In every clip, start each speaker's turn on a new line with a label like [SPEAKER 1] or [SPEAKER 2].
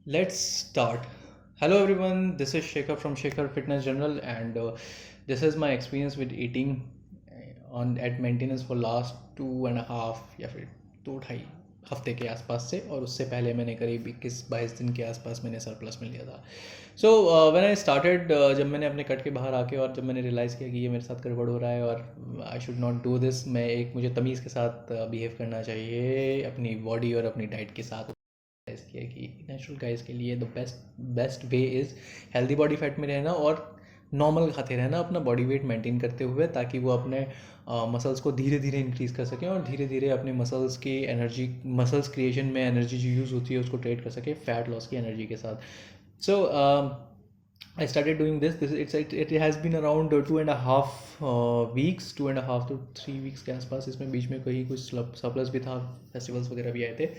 [SPEAKER 1] Let's start. Hello everyone, this is Shekhar from Shekhar Fitness General and this is my experience with eating on at maintenance for last 2.5 या फिर 2-2.5 हफ्ते के आसपास से और उससे पहले मैंने करीब 21-22 दिन के आसपास मैंने सरप्लस में लिया था. सो व्हेन आई स्टार्टेड, जब मैंने अपने कट के बाहर आके और जब मैंने रियलाइज़ किया कि ये मेरे साथ गड़बड़ हो रहा है और I should not do this, मैं एक मुझे तमीज़ के साथ बिहेव करना चाहिए अपनी बॉडी और अपनी डाइट के साथ. रियलाइज़ किया कि नेचुरल गाइस के लिए the best best way is healthy body fat में रहना और नॉर्मल खाते रहना अपना बॉडी वेट मेंटेन करते हुए, ताकि वो अपने मसल्स को धीरे धीरे इंक्रीज़ कर सकें और धीरे धीरे अपने मसल्स की एनर्जी, मसल्स क्रिएशन में एनर्जी जो यूज़ होती है उसको ट्रेड कर सके फैट लॉस की एनर्जी के साथ. सो I started doing this. It has been around 2.5 weeks, 2.5 to 3 weeks के आसपास. इसमें बीच में कहीं कुछ सरप्लस भी था, फेस्टिवल्स वगैरह भी आए थे.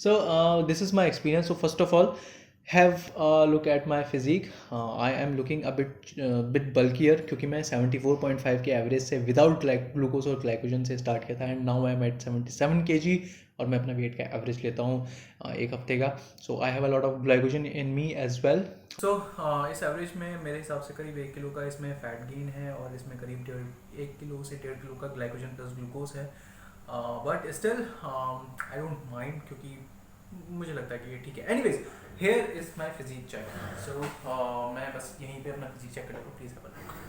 [SPEAKER 1] So this is my experience. So first of all, have a look at my physique. I am looking a bit bulkier क्योंकि मैं 74.5 के एवरेज से विदाउट ग्लूकोज और ग्लाइकोजन से स्टार्ट किया था and now I am at 77 kg और मैं अपना वेट का एवरेज लेता हूँ एक हफ्ते का. So I have a lot of glycogen in me as well. So इस एवरेज में मेरे हिसाब से करीब 1 किलो का इसमें फ़ैट गेन है और इसमें करीब 1 किलो से 1.5 किलो का ग्लाइकोजन प्लस ग्लूकोज है. But still I don't mind क्योंकि मुझे लगता है कि ये ठीक है. Anyways, here is my physique check. So मैं बस यहीं पे अपना फिजिक चेक करूँगा. Please have a look.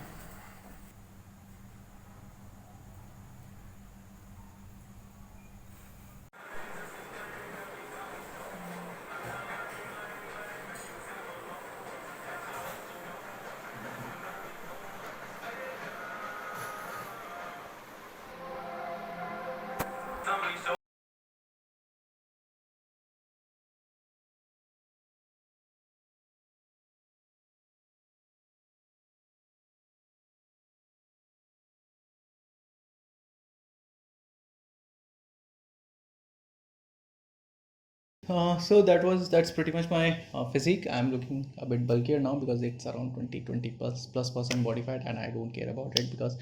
[SPEAKER 1] That's pretty much my physique. I'm looking a bit bulkier now because it's around 20 plus percent body fat, and I don't care about it because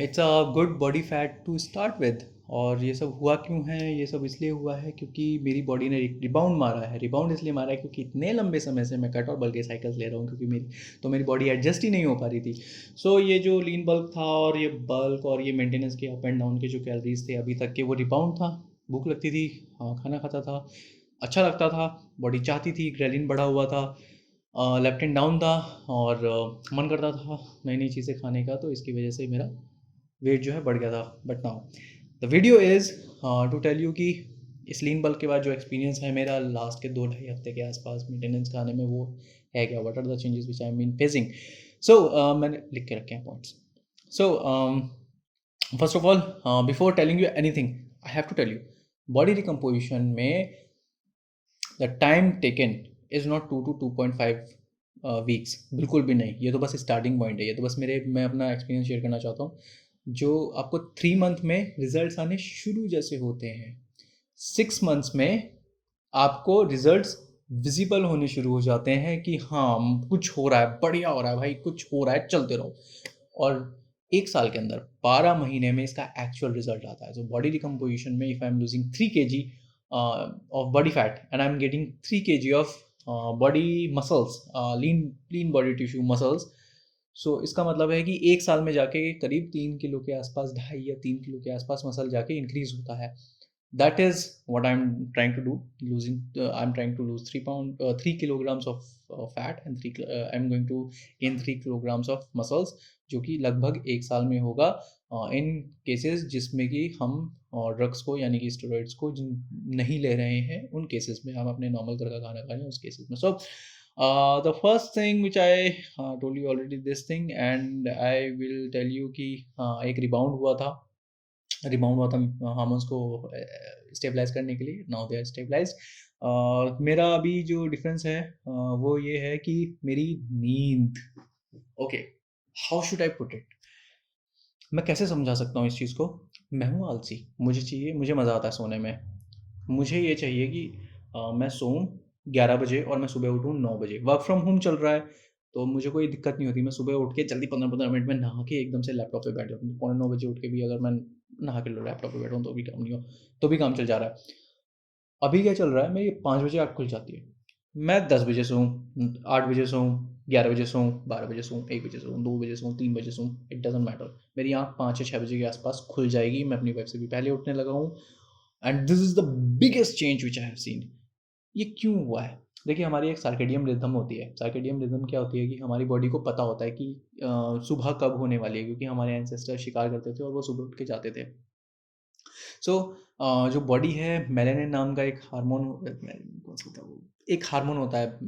[SPEAKER 1] it's a good body fat to start with. और ये सब हुआ क्यों है? ये सब इसलिए हुआ है क्योंकि मेरी बॉडी ने रिबाउंड मारा है. रिबाउंड इसलिए मारा है क्योंकि इतने लंबे समय से मैं कट और बल्कि साइकिल्स ले रहा हूँ क्योंकि मेरी बॉडी एडजस्ट ही नहीं हो पा रही थी. सो ये जो लीन बल्क था और ये बल्क और ये मेंटेनेंस के अप एंड डाउन के जो कैलोरीज थे अभी तक के, वो रिबाउंड था. भूख लगती थी, हाँ खाना खाता था, अच्छा लगता था, बॉडी चाहती थी, ग्रेलिन बढ़ा हुआ था, लेप्टिन डाउन था और मन करता था नई नई चीज़ें खाने का. तो इसकी वजह से मेरा वेट जो है बढ़ गया था. But now the video is to tell you कि इस लीन बल्क के बाद जो एक्सपीरियंस है मेरा लास्ट के 2-2.5 हफ्ते के आसपास मेंटेनेंस खाने में, वो है क्या, what are the changes which I mean facing. So मैंने लिख के रखे हैं points. So first of all, before telling you anything, I have to tell you body recomposition में the time taken is not 2 to 2.5 weeks. बिल्कुल भी नहीं. ये तो बस स्टार्टिंग पॉइंट है. ये तो बस मैं अपना एक्सपीरियंस शेयर करना चाहता हूँ. जो आपको 3 मंथ में रिजल्ट्स आने शुरू जैसे होते हैं, 6 मंथ्स में आपको रिजल्ट्स विजिबल होने शुरू हो जाते हैं कि हाँ कुछ हो रहा है, बढ़िया हो रहा है भाई, कुछ हो रहा है, चलते रहो. और 1 साल के अंदर 12 महीने में इसका एक्चुअल रिजल्ट आता है. तो बॉडी डिकम्पोजिशन में if I am losing 3 kg of body fat and I'm getting 3 kg of body muscles, lean body tissue muscles. सो इसका मतलब है कि 1 साल में जाके करीब 3 किलो के आसपास, 2.5 या 3 किलो के आसपास मसल जाके इंक्रीज होता है. That is what I'm trying to do. I'm trying to lose 3 kilograms of fat and I'm going to gain 3 kilograms of muscles, जो कि लगभग 1 साल में होगा. इन केसेस जिसमें कि हम ड्रग्स को यानी कि स्टेरॉइड्स को नहीं ले रहे हैं, उन केसेस में हम अपने नॉर्मल घर का खाना खा रहे हैं, उस केसेस में. So the first thing which I told you already this thing and I will tell you कि एक रिबाउंड हुआ था हार्मोन्स को स्टेबलाइज करने के लिए. Now they are stabilise. मेरा अभी जो डिफरेंस है वो ये है कि मेरी नींद, okay, how should I put it, मैं कैसे समझा सकता हूँ इस चीज़ को. मैं हूँ आलसी. मुझे मज़ा आता है सोने में. मुझे ये चाहिए कि मैं सोऊं 11 बजे और मैं सुबह उठूँ 9 बजे. वर्क फ्रॉम होम चल रहा है तो मुझे कोई दिक्कत नहीं होती. मैं सुबह उठ के जल्दी 15-15 मिनट में नहा के एकदम से लैपटॉप पे बैठ जाता हूँ. 8:45 बजे उठ के भी अगर मैं नहा के लैपटॉप पे बैठा हूँ तो भी काम नहीं हो, तो भी काम चल जा रहा है. अभी क्या चल रहा है, मेरी 5 बजे आँख खुल जाती है, मैं 10 बजे सोऊं, 8 बजे सोऊं, 11 बजे सोऊं, 12 बजे सोऊं, 1 बजे सोऊं, 2 बजे सोऊं, 3 बजे सोऊं, इट डजेंट मैटर, मेरी आँख 5 या 6 बजे के आसपास खुल जाएगी। मैं अपनी वाइफ से भी पहले उठने लगा हूँ, and this is the biggest change which I have seen. ये क्यों हुआ है? देखिए, हमारी एक सर्केडियन रिदम होती है। सर्केडियन रिदम क्या होती है कि हमारी बॉडी को पता होता है कि सुबह कब होने वाली है, क्योंकि हमारे एंसेस्टर शिकार करते थे और वो सुबह उठ के जाते थे। सो जो बॉडी है, मेलानिन नाम का एक हार्मोन, कौन सा था वो, एक हार्मोन होता है,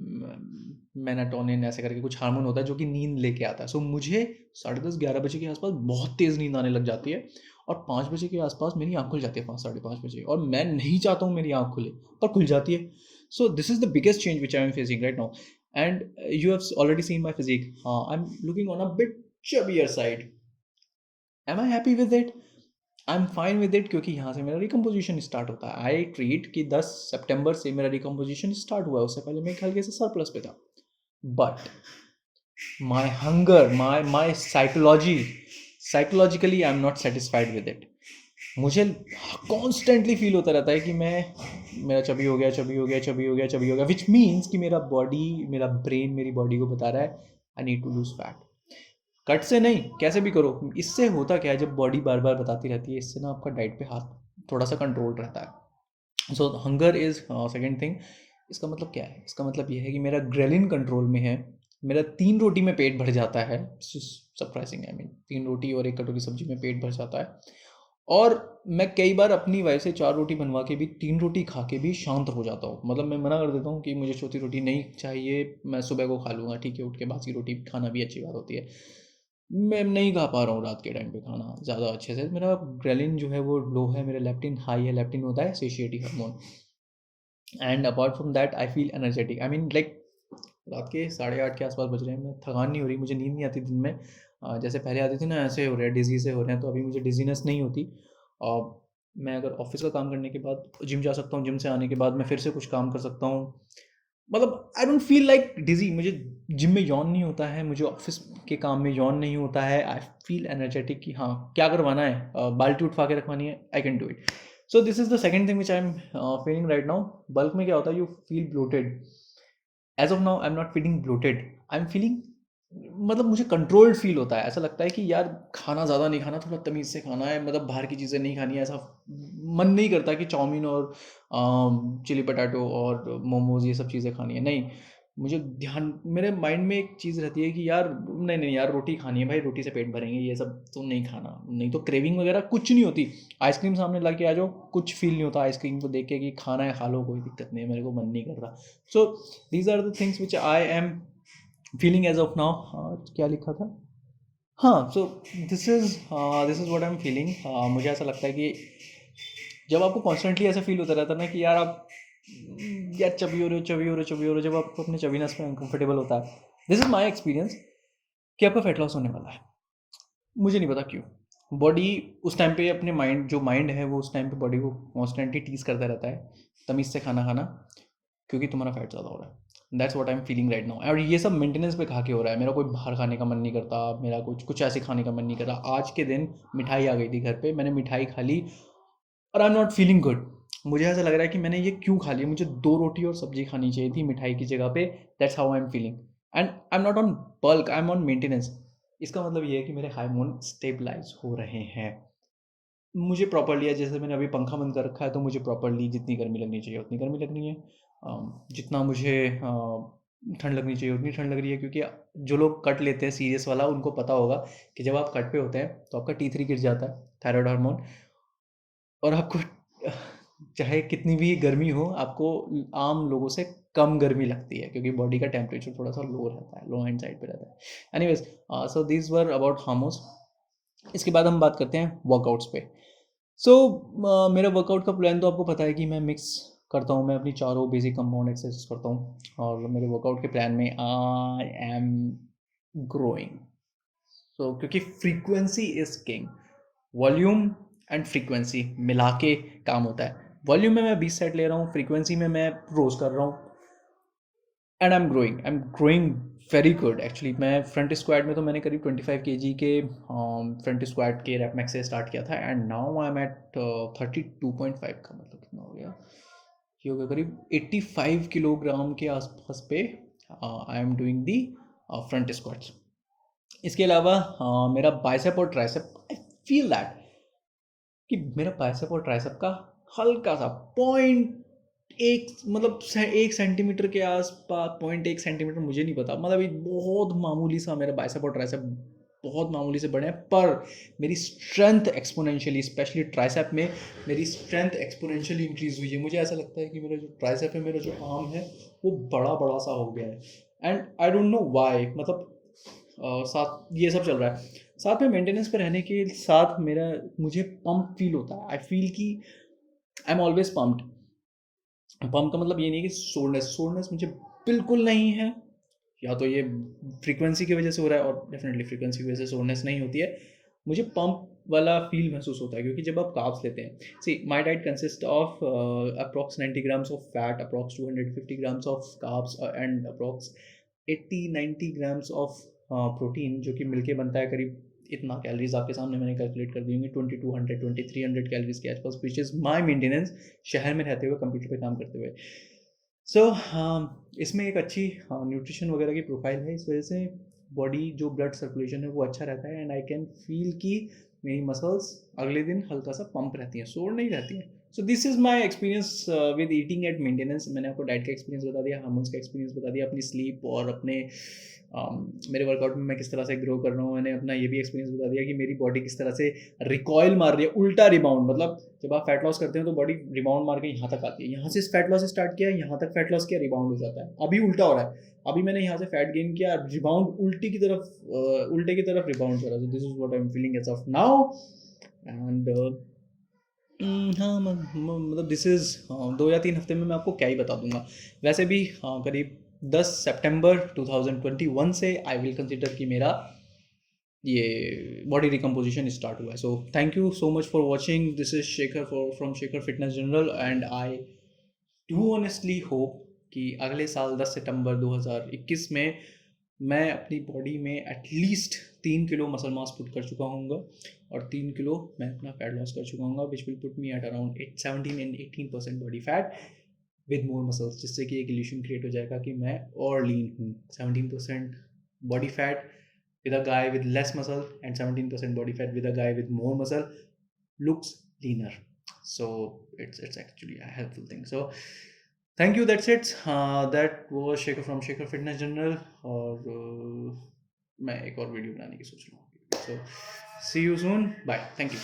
[SPEAKER 1] मेलाटोनिन ऐसे करके कुछ हार्मोन होता है जो कि नींद लेके आता है। सो मुझे 10:30-11 बजे के आसपास बहुत तेज़ नींद आने लग जाती है, और 5 बजे के आसपास मेरी आँख खुल जाती है, 5 साढ़े 5 बजे, और मैं नहीं चाहता हूँ मेरी आँख खुले, पर खुल जाती है। So this is the biggest change which I am facing right now, and you have already seen my physique. हाँ, I am looking on a bit chubbier side. Am I happy with it? I am fine with it, क्योंकि यहाँ से मेरा recomposition start होता है। I treat कि 10 सितंबर से मेरा रिकम्पोजिशन स्टार्ट हुआ है, उससे पहले मैं एक हल्के से सरप्लस पे था। But my hunger, my psychologically I am not satisfied with it. मुझे कॉन्स्टेंटली फील होता रहता है कि मेरा चबी हो गया, चबी हो गया, चबी हो गया, चबी हो गया, विच मीन्स कि मेरा बॉडी, मेरा ब्रेन मेरी बॉडी को बता रहा है I need to lose fat. Cut से नहीं, कैसे भी करो। इससे होता क्या है, जब बॉडी बार बार बताती रहती है, इससे ना आपका डाइट पे हाथ थोड़ा सा कंट्रोल रहता है। सो हंगर इज़ सेकेंड थिंग। इसका मतलब क्या है? इसका मतलब ये है कि मेरा ग्रेलिन कंट्रोल में है। मेरा 3 रोटी में पेट भर जाता है, सरप्राइजिंग, आई मीन 3 रोटी और 1 कटोरी सब्जी में पेट भर जाता है। और मैं कई बार अपनी वाइफ से 4 रोटी बनवा के भी, 3 रोटी खा के भी शांत हो जाता हूँ। मतलब मैं मना कर देता हूँ कि मुझे चौथी रोटी नहीं चाहिए, मैं सुबह को खा लूँगा, ठीक है, उठ के बासी रोटी खाना भी अच्छी बात होती है। मैं नहीं खा पा रहा हूँ रात के टाइम पे खाना ज़्यादा अच्छे से, मेरा ग्रेलिन जो है वो लो है, मेरा लेप्टिन हाई है। लेप्टिन होता है satiety hormone, and apart from that I feel energetic, I mean like रात के 8:30 के आसपास बज रहे हैं, मैं थकान नहीं हो रही, मुझे नींद नहीं आती दिन में। जैसे पहले आती थी ना, ऐसे हो रहा है, डिजी से हो रहे हैं, तो अभी मुझे डिजीनेस नहीं होती। और मैं अगर ऑफिस का काम करने के बाद जिम जा सकता हूँ, जिम से आने के बाद मैं फिर से कुछ काम कर सकता हूँ। मतलब आई डोंट फील लाइक डिजी, मुझे जिम में यौन नहीं होता है, मुझे ऑफिस के काम में यौन नहीं होता है। आई फील एनर्जेटिक कि हाँ, क्या करवाना है, बाल्टी उठवा के रखवानी है, I can do it. So this is the second thing which I am feeling right now. Bulk में क्या होता है, you feel bloated. As of now I am not feeling bloated, I am feeling, मतलब मुझे controlled feel होता है। ऐसा लगता है कि यार खाना ज़्यादा नहीं खाना, थोड़ा तमीज़ से खाना है, मतलब बाहर की चीज़ें नहीं खानी है। ऐसा मन नहीं करता कि चाउमीन और चिली पटाटो और मोमोज ये सब चीज़ें खानी है, नहीं। मुझे ध्यान, मेरे माइंड में एक चीज़ रहती है कि यार नहीं नहीं यार, रोटी खानी है भाई, रोटी से पेट भरेंगे, ये सब तो नहीं खाना, नहीं तो क्रेविंग वगैरह कुछ नहीं होती। आइसक्रीम सामने ला के आ जाओ, कुछ फील नहीं होता आइसक्रीम को देख के कि खाना है खा लो, कोई दिक्कत नहीं है, मेरे को मन नहीं कर रहा। So these are the things which I am feeling as of now. हाँ, क्या लिखा था? हाँ, so this is what I am feeling. मुझे ऐसा लगता है कि जब आपको कॉन्स्टेंटली ऐसा फील होता रहता है ना कि यार आप यार चबी हो रहे हो, चबी हो रहे हो, चबी हो रहे हो, जब आपको अपने चबीनेस में अनकंफर्टेबल होता है, दिस इज़ माई एक्सपीरियंस कि आपका फैट लॉस होने वाला है। मुझे नहीं पता क्यों। बॉडी उस टाइम पे अपने माइंड, जो माइंड है वो उस टाइम पे बॉडी को कॉन्स्टेंटली टीज करता रहता है, तमीज़ से खाना खाना, क्योंकि तुम्हारा फैट ज़्यादा हो रहा है। That's what I am feeling right now. और ये सब मेंटेनेंस पे खा के हो रहा है। मेरा कोई बाहर खाने का मन नहीं करता, मेरा कुछ कुछ ऐसे खाने का मन नहीं कर रहा। आज के दिन मिठाई आ गई थी घर पे, मैंने मिठाई खा ली और आई एम नॉट फीलिंग गुड। मुझे ऐसा लग रहा है कि मैंने ये क्यों खा लिया, मुझे 2 रोटी और सब्जी खानी चाहिए थी मिठाई की जगह पे। That's how I am feeling, and I am not on bulk, I am on maintenance. इसका मतलब ये है कि मेरे हार्मोन स्टेबलाइज हो रहे हैं। मुझे प्रॉपर्ली है, जैसे मैंने अभी पंखा बंद कर रखा है, तो मुझे प्रॉपर्ली जितनी गर्मी लगनी चाहिए उतनी गर्मी लगनी है। जितना मुझे ठंड लगनी चाहिए उतनी ठंड लग रही है, क्योंकि जो लोग कट लेते हैं सीरियस वाला, उनको पता होगा कि जब आप कट पे होते हैं तो आपका T3 गिर जाता है, थायराइड हार्मोन। और आपको चाहे कितनी भी गर्मी हो, आपको आम लोगों से कम गर्मी लगती है, क्योंकि बॉडी का टेम्परेचर थोड़ा सा लो रहता है, लो हैंड साइड पे रहता है। Anyways, so these were about hormones. इसके बाद हम बात करते हैं वर्कआउट्स पे। सो मेरा वर्कआउट का प्लान तो आपको पता है कि मैं मिक्स करता हूँ, मैं अपनी चारों बेसिक कंपाउंड एक्सरसाइज करता हूँ, और मेरे वर्कआउट के प्लान में आई एम ग्रोइंग। सो क्योंकि frequency is king, volume and frequency मिला के काम होता है। वॉल्यूम में मैं 20 सेट ले रहा हूँ, फ्रीक्वेंसी में मैं रोज कर रहा हूँ, and I am growing very good actually. मैं फ्रंट स्क्वाट में तो मैंने करीब 25 kg के फ्रंट स्क्वाट के रैप मैक्स से स्टार्ट किया था, and now I am at 32.5 का, मतलब कितना हो गया ये हो गया करीब 85 किलोग्राम के आसपास पे I am doing the front squats. इसके अलावा मेरा बाइसेप और ट्राइसेप, आई फील दैट कि मेरा बाइसेप और ट्राइसेप का हल्का सा पॉइंट एक, मतलब 1 सेंटीमीटर के आसपास, 0.1 सेंटीमीटर, मुझे नहीं पता, मतलब एक बहुत मामूली सा मेरा बाइसेप और ट्राइसेप बहुत मामूली से बड़े हैं, पर मेरी स्ट्रेंथ एक्सपोनेंशियली, स्पेशली ट्राइसेप में मेरी स्ट्रेंथ एक्सपोनेंशियली इंक्रीज हुई है। मुझे ऐसा लगता है कि मेरा जो ट्राइसेप है, मेरा जो आर्म है, वो बड़ा बड़ा सा हो गया है। And I don't know why, मतलब साथ ये सब चल रहा है, साथ में मेंटेनेंस पे रहने के साथ मेरा, मुझे पंप फील होता है। आई फील कि I am always pumped. Pump का मतलब ये नहीं है कि सोरनेस, सोरनेस मुझे बिल्कुल नहीं है, या तो ये फ्रीक्वेंसी की वजह से हो रहा है, और डेफिनेटली फ्रीक्वेंसी की वजह से सोरनेस नहीं होती है। मुझे पंप वाला फील महसूस होता है, क्योंकि जब आप कार्ब्स लेते हैं, see my diet consist of approx 90 grams of fat, approx 250 grams of carbs and approx 80-90 grams of protein, जो कि मिलके बनता है करीब इतना कैलोरीज। आपके सामने मैंने कैलकुलेट कर दी होंगी, 2200 2300 कैलोरीज के आसपास, विच इज़ माई मेंटेनेंस शहर में रहते हुए, कंप्यूटर पे काम करते हुए। सो इसमें एक अच्छी न्यूट्रिशन वगैरह की प्रोफाइल है, इस वजह से बॉडी जो ब्लड सर्कुलेशन है वो अच्छा रहता है, एंड आई कैन फील कि मेरी मसल्स अगले दिन हल्का सा पंप रहती हैं, सोर नहीं रहती हैं। सो this is my experience with eating at maintenance. मैंने आपको डाइट का एक्सपीरियंस बता दिया, हार्मोन्स का एक्सपीरियंस बता दिया, अपनी स्लीप और अपने मेरे वर्कआउट में मैं किस तरह से ग्रो कर रहा हूँ। मैंने अपना ये भी एक्सपीरियंस बता दिया कि मेरी बॉडी किस तरह से रिकॉयल मार रही है, उल्टा रिबाउंड, मतलब जब आप फैट लॉस करते हो तो बॉडी रिबाउंड मार के यहाँ तक आती है, यहाँ से फैट लॉस स्टार्ट किया, यहाँ तक फैट लॉस किया, रिबाउंड हो जाता है। अभी उल्टा हो रहा है, अभी मैंने यहाँ से फैट गेन किया, रिबाउंड उल्टी की तरफ, उल्टे की तरफ रिबाउंड हो रहा है। So this is what I am feeling as of now. And हाँ, मतलब दिस इज़ 2 या 3 हफ्ते में मैं आपको क्या ही बता दूंगा। वैसे भी करीब 10 सितंबर 2021 से आई विल कंसिडर कि मेरा ये बॉडी रिकम्पोजिशन स्टार्ट हुआ है। So thank you so much for watching, this is Shekhar from Shekhar fitness general, and I do honestly hope कि अगले साल 10 सितंबर 2021 में मैं अपनी बॉडी में at least 3 kilo muscle mass put कर चुका हूँगा, और 3 किलो मैं अपना फैट लॉस कर चुका हूँगा, which will put me at around 17 and 18% body fat with more muscles, जिससे कि एक इल्यूशन क्रिएट हो जाएगा कि मैं और लीन हूँ। 17% body fat with a guy with less muscle and 17% body fat with a guy with more muscle looks leaner. So it's actually a helpful thing. So thank you, that's it. That was Shekhar from Shekhar Fitness General, और मैं एक और video बनाने की सोच रहा हूँ। So see you soon, bye, thank you.